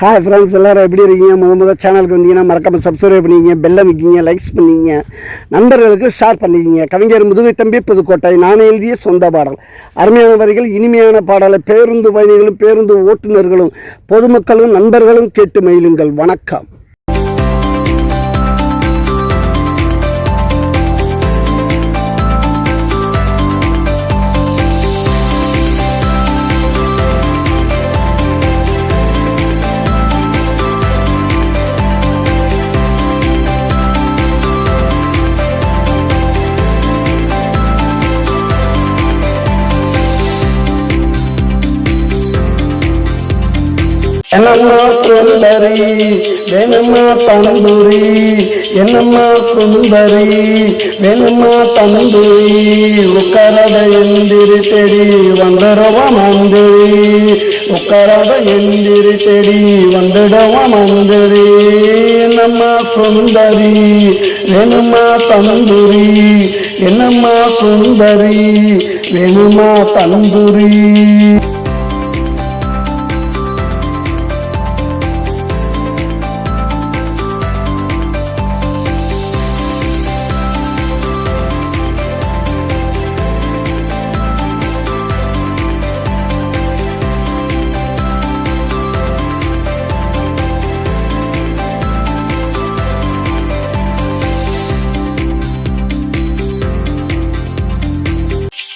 Hi friends, எல்லோரும் எப்படி இருக்கீங்க? முதல் சேனலுக்கு வந்தீங்கன்னா மறக்காமல் சப்ஸ்கிரைப் பண்ணிக்கிங்க, பெல் அமைக்கிங்க, லைக்ஸ் பண்ணிக்கிங்க, நண்பர்களுக்கு ஷேர் பண்ணிக்கிங்க. கவிஞர் முதுகை தம்பி புதுக்கோட்டை. நான் எழுதிய சொந்த பாடல். அருமையான வரிகள், இனிமையான பாடலை பேருந்து பயணிகளும் பேருந்து ஓட்டுநர்களும் பொதுமக்களும் நண்பர்களும் கேட்டு மகிழுங்கள். வணக்கம். என்னம்மா சுந்தரி வேணுமா தந்தூரி, என்னம்மா சுந்தரி வேணுமா தந்தூரி, உக்கரத எந்திரி தெடி வந்துடுவா மந்திரி, உக்கரத எந்திரி தெடி வந்துடுவா மந்திரி. என்னம்மா சுந்தரி வேணுமா தந்தூரி, என்னம்மா சுந்தரி வேணுமா தந்தூரி.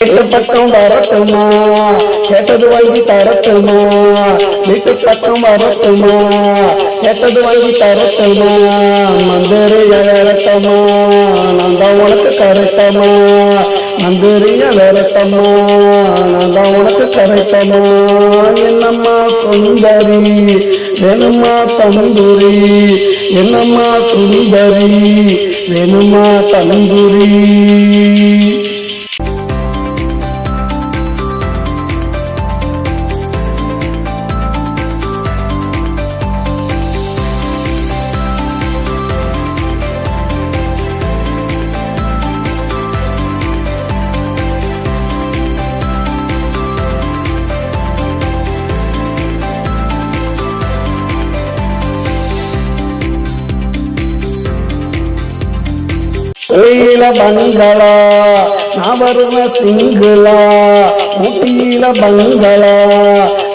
வீட்டு பக்கம் வரட்டுமா, கேட்டது வாங்கி தரட்டுமா, வீட்டு பக்கம் வரட்டுமா, கேட்டது வாங்கி தரட்டுமா, மந்திரிய விரட்டமா, நான் தான் உனக்கு கரெக்டமா, மந்திரிய விரட்டமா, நான் தான் உனக்கு கரெக்டமா. என்னம்மா சுந்தரி வேணுமா தந்தூரி, என்னம்மா சுந்தரி வேணுமா தந்தூரி. கோயில பங்களா நான் வருவ சிங்களா, ஊட்டியில பங்களா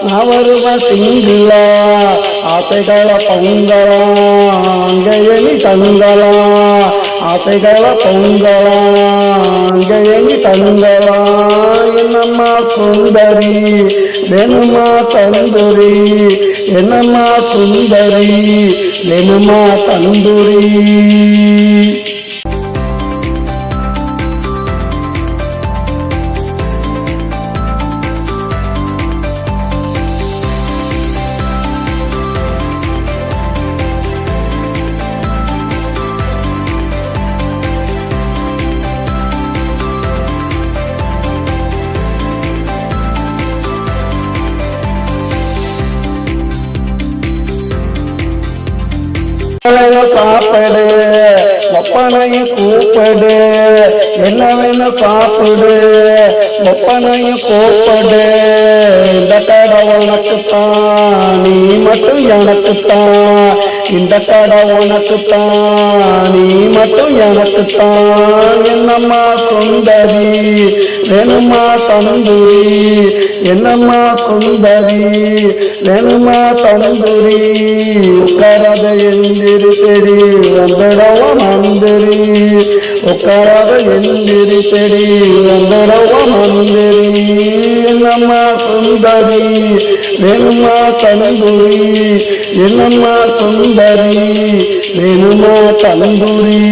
நான் வருவ சிங்களா, ஆசைகள பொங்கலா அங்கையணி தங்களா, ஆசைகள பொங்கலா அங்கையணி தங்களா. என்னம்மா சுந்தரி வேணுமா தந்தூரி, என்னம்மா சுந்தரி வேணுமா தந்தூரி. சாப்பிடு ஒப்பனையும் கூப்பிடு, என்ன வேணும் சாப்பிடு ஒப்பனையும் கூப்பிடு, இந்த கடை உனக்குத்தான் நீ மட்டும் எனக்குத்தான், இந்த கடை உனக்குத்தான் நீ மட்டும் எனக்குத்தான். என்னம்மா சுந்தரி வேணுமா தந்தூரி, என்னம்மா சுந்தரி வேணுமா தந்தூரி, உக்கரத எந்திரி தெடி வந்துடவா மந்திரி, உக்கரத எந்திரி தெடி வந்துடவா மந்திரி. என்னம்மா சுந்தரி வேணுமா தந்தூரி, என்னம்மா சுந்தரி வேணுமா தந்தூரி.